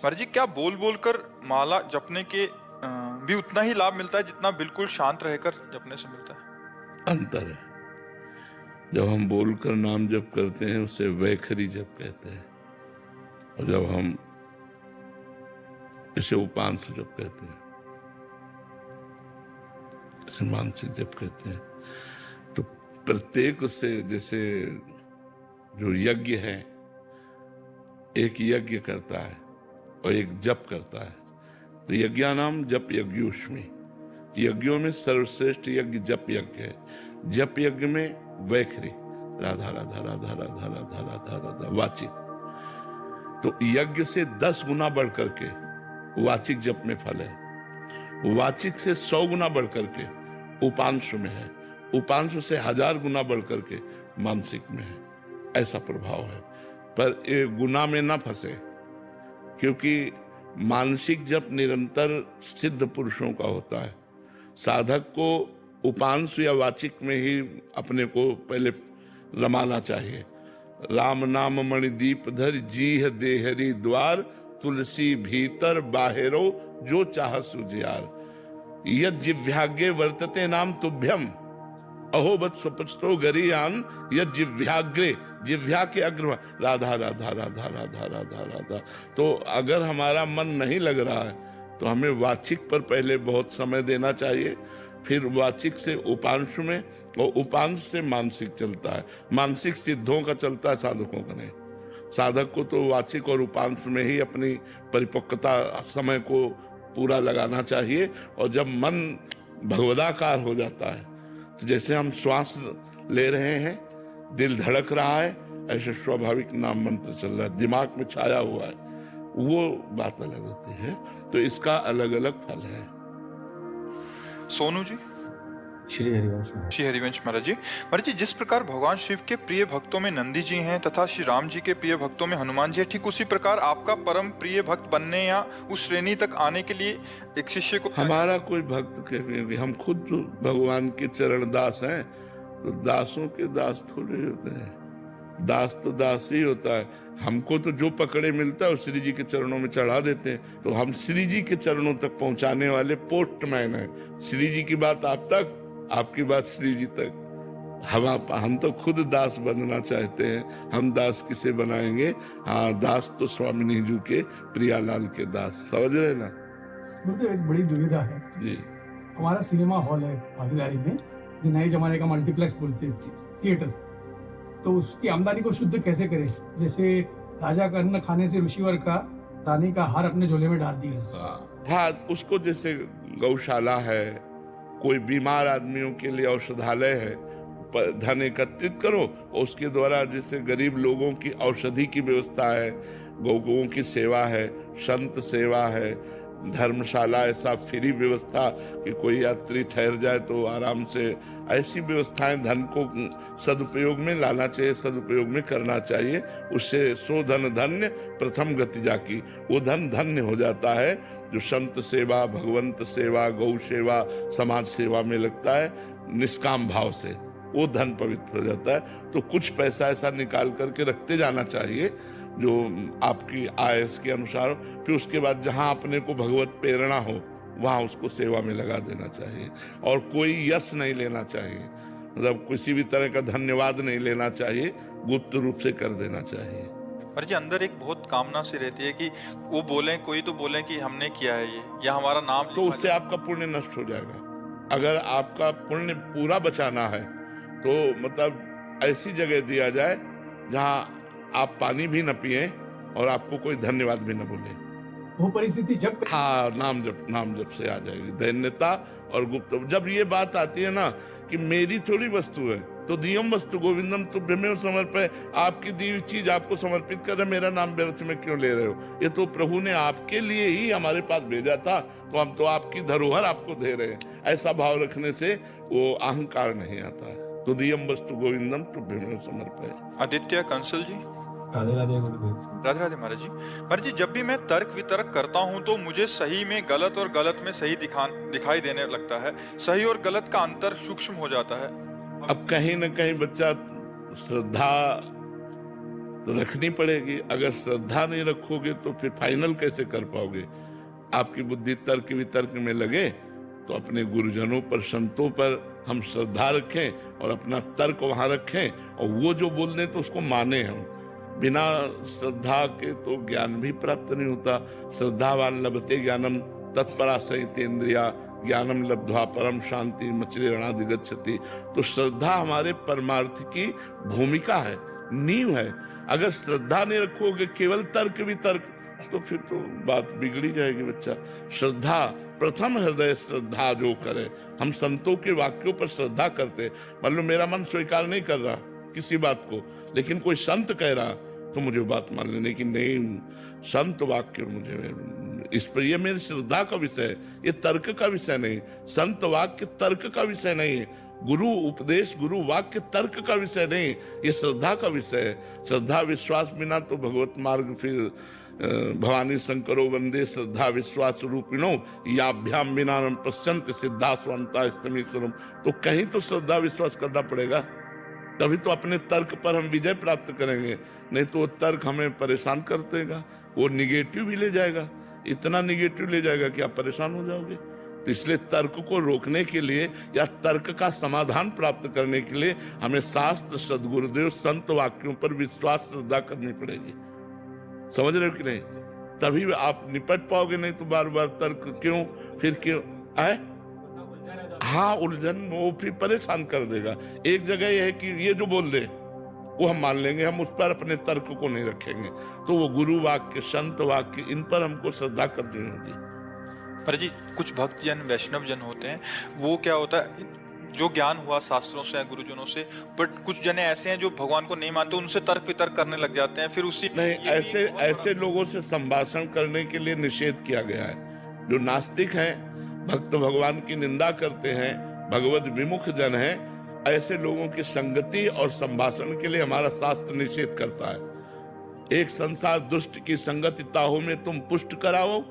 महाराज जी, क्या बोल बोल कर माला जपने के भी उतना ही लाभ मिलता है जितना बिल्कुल शांत रहकर जपने से मिलता है? अंतर है। जब हम बोलकर नाम जप करते हैं उसे वैखरी जप कहते हैं, और जब हम इसे उपांश जप कहते हैं, इसे मानसिक जप कहते हैं। तो प्रत्येक से, जैसे जो यज्ञ है, एक यज्ञ करता है और एक जप करता है। तो यज्ञानाम जप यज्ञोष्मी, यज्ञों में सर्वश्रेष्ठ यज्ञ जप यज्ञ है। जप यज्ञ में वैखरी, राधा राधा राधा राधा राधा राधा राधा वाचिक। तो यज्ञ से 10 गुना बढ़ करके वाचिक जप में फल है, वाचिक से 100 गुना बढ़ करके उपांशु में है, उपांशु से 1000 गुना बढ़ करके मानसिक में है। ऐसा प्रभाव है। पर ये गुना में ना फंसे, क्योंकि मानसिक जप निरंतर सिद्ध पुरुषों का होता है। साधक को उपांशु या वाचिक में ही अपने को पहले रमाना चाहिए। राम नाम मणिदीप धर जीह देहरी द्वार, तुलसी भीतर बाहिरो जो चाह सुजियार। यद जिव्याग्ये वर्तते नाम तुभ्यम, अहोबत सुपचतो गरियान। यद जिव्याग्रे, जिव्या के अग्र, राधा राधा राधा राधा राधा राधा। तो अगर हमारा मन नहीं लग रहा है तो हमें वाचिक पर पहले बहुत समय देना चाहिए, फिर वाचिक से उपांश में, और उपांश से मानसिक चलता है। मानसिक सिद्धों का चलता है, साधकों का नहीं। साधक को तो वाचिक और उपांश में ही अपनी परिपक्वता समय को पूरा लगाना चाहिए। और जब मन भगवदाकार हो जाता है, तो जैसे हम श्वास ले रहे हैं, दिल धड़क रहा है, ऐसे स्वाभाविक नाम मंत्र चल रहा है, दिमाग में छाया हुआ है, वो बात अलग होती है। तो इसका अलग अलग फल है। सोनू जी। श्री हरिवंश महाराज जी। महाराज जी, जिस प्रकार भगवान शिव के प्रिय भक्तों में नंदी जी हैं तथा श्री राम जी के प्रिय भक्तों में हनुमान जी हैं, ठीक उसी प्रकार आपका परम प्रिय भक्त बनने या उस श्रेणी तक आने के लिए एक शिष्य को, हमारा कोई भक्त के, हम खुद तो भगवान के चरण दास हैं। तो दासों के दास थोड़े होते हैं, दास तो दास ही होता है। हमको तो जो पकड़े मिलता है वो श्री जी के चरणों में चढ़ा देते हैं। तो हम श्री जी के चरणों तक पहुंचाने वाले पोस्टमैन हैं। श्री जी की बात आप तक, आपकी बात श्री जी तक। हम तो खुद दास बनना चाहते हैं। हम दास किसे बनाएंगे? हाँ, दास तो स्वामिनी जी के, प्रियालाल के दास। समझ रहे ना? मुझे एक बड़ी दुविधा है जी। हमारा सिनेमा हॉल है भागीदारी में, जो नए जमाने का मल्टीप्लेक्स बोलते थिएटर, तो उसकी आमदनी को शुद्ध कैसे करें? जैसे राजा का अन्न खाने से ऋषिवर का रानी का हार अपने झोले में डाल दिया। हाँ, उसको जैसे गौशाला है, कोई बीमार आदमियों के लिए औषधालय है, धन एकत्रित करो और उसके द्वारा जैसे गरीब लोगों की औषधि की व्यवस्था है, गौओं की सेवा है, संत सेवा है, धर्मशाला ऐसा फ्री व्यवस्था कि कोई यात्री ठहर जाए तो आराम से, ऐसी व्यवस्थाएं धन को सदुपयोग में लाना चाहिए, सदुपयोग में करना चाहिए। उससे सो धन धन्य प्रथम गति जाकी, वो धन धन्य हो जाता है जो संत सेवा, भगवंत सेवा, गौ सेवा, समाज सेवा में लगता है निष्काम भाव से, वो धन पवित्र हो जाता है। तो कुछ पैसा ऐसा निकाल करके रखते जाना चाहिए जो आपकी आय के अनुसार। फिर उसके बाद जहां अपने को भगवत प्रेरणा हो वहां उसको सेवा में लगा देना चाहिए। और कोई यश नहीं लेना चाहिए, मतलब किसी भी तरह का धन्यवाद नहीं लेना चाहिए, गुप्त रूप से कर देना चाहिए। महाराज जी, अंदर एक बहुत कामना सी रहती है कि वो बोलें, कोई तो बोले कि हमने किया है ये, या हमारा नाम, तो उससे आपका पुण्य नष्ट हो जाएगा। अगर आपका पुण्य पूरा बचाना है तो मतलब ऐसी जगह दिया जाए जहां आप पानी भी न पिए और आपको कोई धन्यवाद भी न बोले। वो परिस्थिति जब, हाँ, नाम जप से आ जाएगी दैन्यता और गुप्त। जब ये बात आती है ना कि मेरी थोड़ी वस्तु है, तो दियम वस्तु गोविंदम तुभ्यमेव समर्पय, आपकी दी हुई चीज आपको समर्पित कर रहे, मेरा नाम व्यर्थ में क्यों ले रहे हो? ये तो प्रभु ने आपके लिए ही हमारे पास भेजा था, तो हम तो आपकी धरोहर आपको दे रहे हैं। ऐसा भाव रखने से वो अहंकार नहीं आता है। तो दियम वस्तु गोविंदम तुभ्यमेव समर्पय। आदित्य कंसल जी। राधे राधे गुरुदेव। राधे राधे महाराज जी। महाराज जी, जब भी मैं तर्क वितर्क करता हूँ तो मुझे सही में गलत और गलत में सही दिखाई देने लगता है। सही और गलत का अंतर सूक्ष्म हो जाता है। अब कहीं न कहीं बच्चा श्रद्धा तो रखनी पड़ेगी। अगर श्रद्धा नहीं रखोगे तो फिर फाइनल कैसे कर पाओगे? आपकी बुद्धि तर्क वितर्क में लगे तो अपने गुरुजनों पर, संतों पर हम श्रद्धा रखें और अपना तर्क वहां रखें, और वो जो बोल दें तो उसको माने हम। बिना श्रद्धा के तो ज्ञान भी प्राप्त नहीं होता। श्रद्धावान लभते ज्ञानम तत्परासहितेन्द्रिया ज्ञानम लब्ध्वा परम शांति मच्चिरणाधिगच्छति। तो श्रद्धा हमारे परमार्थ की भूमिका है, नींव है। अगर श्रद्धा नहीं रखोगे, केवल तर्क वितर्क, तो फिर तो बात बिगड़ी जाएगी बच्चा। श्रद्धा, प्रथम हृदय श्रद्धा जो करे। हम संतों के वाक्यों पर श्रद्धा करते। मान लो मेरा मन स्वीकार नहीं कर रहा किसी बात को, लेकिन कोई संत कह रहा तो मुझे बात मान लेने की, नहीं संत वाक्य मुझे इस पर, ये मेरी श्रद्धा का विषय है, ये तर्क का विषय नहीं। संत वाक्य तर्क का विषय नहीं है, गुरु उपदेश गुरु वाक्य तर्क का विषय नहीं, ये श्रद्धा का विषय है। श्रद्धा विश्वास बिना तो भगवत मार्ग फिर भवानी शंकरो वंदे श्रद्धा विश्वास रूपिणो याभ्याम बिना पश्यंत सिद्धा स्वंता स्तमीश्वरम। तो कहीं तो श्रद्धा विश्वास करना पड़ेगा, तभी तो अपने तर्क पर हम विजय प्राप्त करेंगे। नहीं तो वो तर्क हमें परेशान कर देगा, वो निगेटिव भी ले जाएगा, इतना निगेटिव ले जाएगा कि आप परेशान हो जाओगे। तो इसलिए तर्क को रोकने के लिए या तर्क का समाधान प्राप्त करने के लिए हमें शास्त्र, सद्गुरुदेव, संत वाक्यों पर विश्वास श्रद्धा करनी पड़ेगी। समझ रहे हो कि नहीं? तभी आप निपट पाओगे, नहीं तो बार बार तर्क क्यों, फिर क्यों है। हाँ, उलझन वो फिर परेशान कर देगा। एक जगह यह है कि ये जो बोल दे वो हम मान लेंगे, हम उस पर अपने तर्क को नहीं रखेंगे। तो वो गुरु वाक्य, संत वाक्य, इन पर हमको श्रद्धा करनी होगी। पर जी कुछ भक्त जन, वैष्णव जन होते हैं, वो क्या होता है, जो ज्ञान हुआ शास्त्रों से, गुरुजनों से, बट कुछ जने ऐसे हैं जो भगवान को नहीं मानते, उनसे तर्क वितर्क करने लग जाते हैं, फिर उसी नहीं, ऐसे लोगों से संभाषण करने के लिए निषेध किया गया है। जो नास्तिक हैं, भक्त भगवान की निंदा करते हैं, भगवत विमुख जन हैं, ऐसे लोगों की संगति और संभाषण के लिए हमारा शास्त्र निषेध करता है। एक संसार दुष्ट की संगति ताहू में तुम पुष्ट कराओ,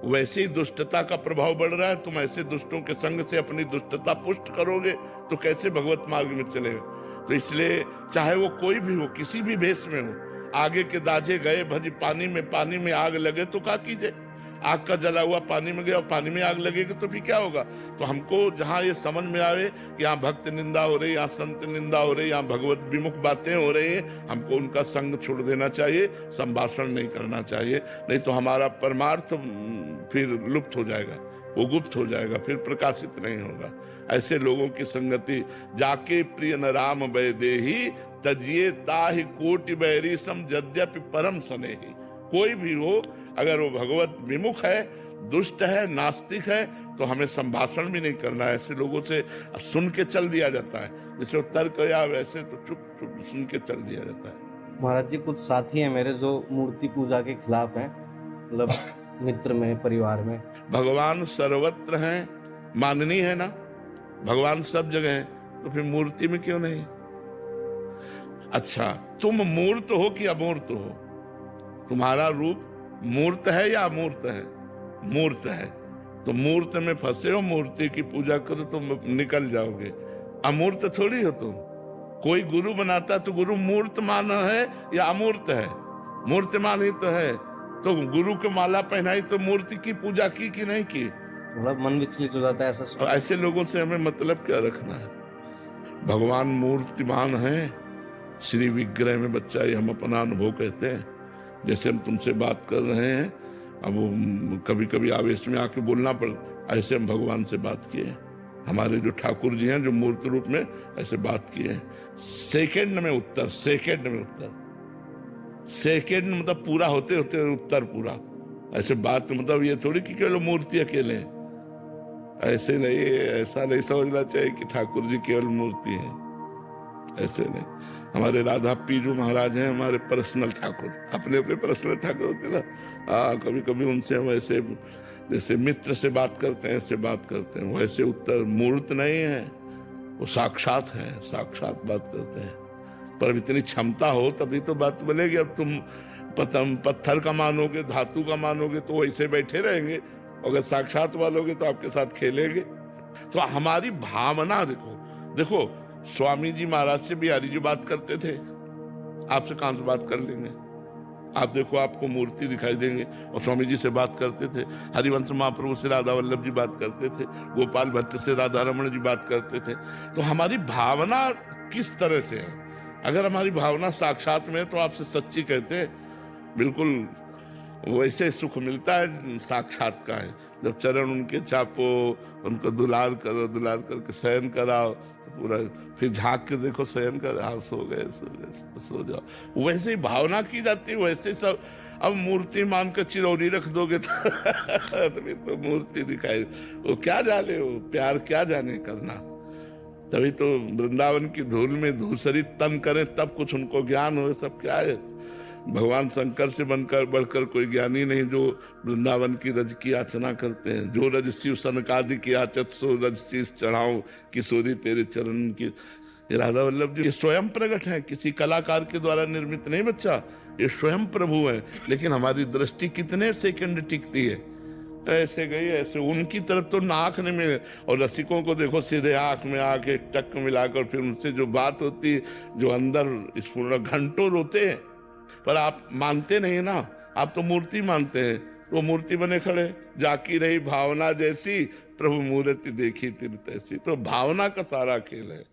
वैसे ही दुष्टता का प्रभाव बढ़ रहा है। तुम ऐसे दुष्टों के संग से अपनी दुष्टता पुष्ट करोगे तो कैसे भगवत मार्ग में चलेगा? तो इसलिए चाहे वो कोई भी हो, किसी भी भेष में हो, आगे के दाजे गए भजी पानी में आग लगे तो क्या कीजिए? आग का जला हुआ पानी में गया और पानी में आग लगेगी तो फिर क्या होगा? तो हमको जहाँ ये समझ में आवे कि यहाँ भक्त निंदा हो रही, यहाँ संत निंदा हो रही, यहाँ भगवत विमुख बातें हो रही हैं, हमको उनका संग छोड़ देना चाहिए, संभाषण नहीं करना चाहिए। नहीं तो हमारा परमार्थ फिर लुप्त हो जाएगा, वो गुप्त हो जाएगा, फिर प्रकाशित नहीं होगा। ऐसे लोगों की संगति, जाके प्रिय न राम वैदेही तजिए ताहि कोटि बैरी सम यद्यपि परम स्नेही। कोई भी हो, अगर वो भगवत विमुख है, दुष्ट है, नास्तिक है, तो हमें संभाषण भी नहीं करना है। ऐसे लोगों से सुन के चल दिया जाता है, जैसे तर्क या वैसे तो चुप चुप सुन के चल दिया जाता है। महाराज जी, कुछ साथी हैं मेरे जो मूर्ति पूजा के खिलाफ हैं, मतलब मित्र में, परिवार में। भगवान सर्वत्र हैं, माननी है ना, भगवान सब जगह है, तो फिर मूर्ति में क्यों नहीं? अच्छा, तुम मूर्त हो कि अमूर्त हो? तुम्हारा रूप मूर्त है या अमूर्त है? मूर्त है। तो मूर्त में फंसे हो, मूर्ति की पूजा करो तो निकल जाओगे। अमूर्त थोड़ी हो तुम। कोई गुरु बनाता तो गुरु मूर्तमान है या अमूर्त है? मूर्तिमान ही तो है। तो गुरु के माला पहनाई तो मूर्ति की पूजा की कि नहीं की? थोड़ा मन विचलित हो जाता है ऐसा। और ऐसे लोगों से हमें मतलब क्या रखना है? भगवान मूर्तिमान है, श्री विग्रह में बच्चा, ये हम अपना अनुभव कहते हैं। जैसे हम तुमसे बात कर रहे हैं, अब वो कभी कभी आवेश में आके बोलना पड़, ऐसे हम भगवान से बात किए। हमारे जो ठाकुर जी हैं, जो मूर्त रूप में ऐसे बात किए हैं। सेकंड में उत्तर, सेकंड में उत्तर, सेकंड मतलब पूरा होते होते उत्तर पूरा। ऐसे बात मतलब ये थोड़ी कि केवल मूर्ति अकेले हैं, ऐसे नहीं, ऐसा नहीं समझना चाहिए कि ठाकुर जी केवल मूर्ति है, ऐसे नहीं। हमारे राधा पीजू महाराज हैं, हमारे पर्सनल ठाकुर, अपने अपने पर्सनल ठाकुर होते ना। कभी कभी उनसे हम ऐसे जैसे मित्र से बात करते हैं, ऐसे बात करते हैं। वैसे उत्तर मूर्त नहीं है, वो साक्षात है, साक्षात बात करते हैं। पर इतनी क्षमता हो तभी तो बात बोलेगी। अब तुम पत्थर का मानोगे, धातु का मानोगे तो वैसे बैठे रहेंगे, अगर साक्षात वालोगे तो आपके साथ खेलेंगे। तो हमारी भावना देखो, देखो स्वामी जी महाराज से बिहारी जी बात करते थे, आपसे कहां से बात कर लेंगे? आप देखो, आपको मूर्ति दिखाई देंगे। और स्वामी जी से बात करते थे, हरिवंश महाप्रभु से राधा वल्लभ जी बात करते थे, गोपाल भट्ट से राधा रमण जी बात करते थे। तो हमारी भावना किस तरह से है? अगर हमारी भावना साक्षात में है तो आपसे सच्ची कहते हैं, बिल्कुल वैसे सुख मिलता है साक्षात का है। जब चरण उनके चापो, उनको दुलार करो, दुलार करके शयन कराओ, तो पूरा फिर झांक के देखो, शयन कर, हाँ सो गए, सो जाओ। वैसे ही भावना की जाती है, वैसे सब। अब मूर्ति मान कर चिरौरी रख दोगे तो फिर तो मूर्ति दिखाई, वो क्या जाने, वो प्यार क्या जाने करना। तभी तो वृंदावन की धूल में धूसरित तन करें तब कुछ उनको ज्ञान हो। सब क्या है? भगवान शंकर से बनकर बढ़कर कोई ज्ञानी नहीं जो वृंदावन की रज की याचना करते हैं। जो रज शिव सनकादि की याचत, सो रज शीस चढ़ाऊं किशोरी तेरे चरण की। ये राधा वल्लभ जी ये स्वयं प्रकट है, किसी कलाकार के द्वारा निर्मित नहीं बच्चा, ये स्वयं प्रभु है। लेकिन हमारी दृष्टि कितने सेकंड टिकती है, ऐसे गई ऐसे, उनकी तरफ तो नाक नहीं मिले। और रसिकों को देखो, सीधे आंख में आके टक मिलाकर फिर उनसे जो बात होती है, जो अंदर स्फूर्णा, घंटों रोते हैं। पर आप मानते नहीं ना, आप तो मूर्ति मानते हैं। तो मूर्ति बने खड़े, जाकी रही भावना जैसी, प्रभु मूर्ति देखी तिन तैसी। तो भावना का सारा खेल है।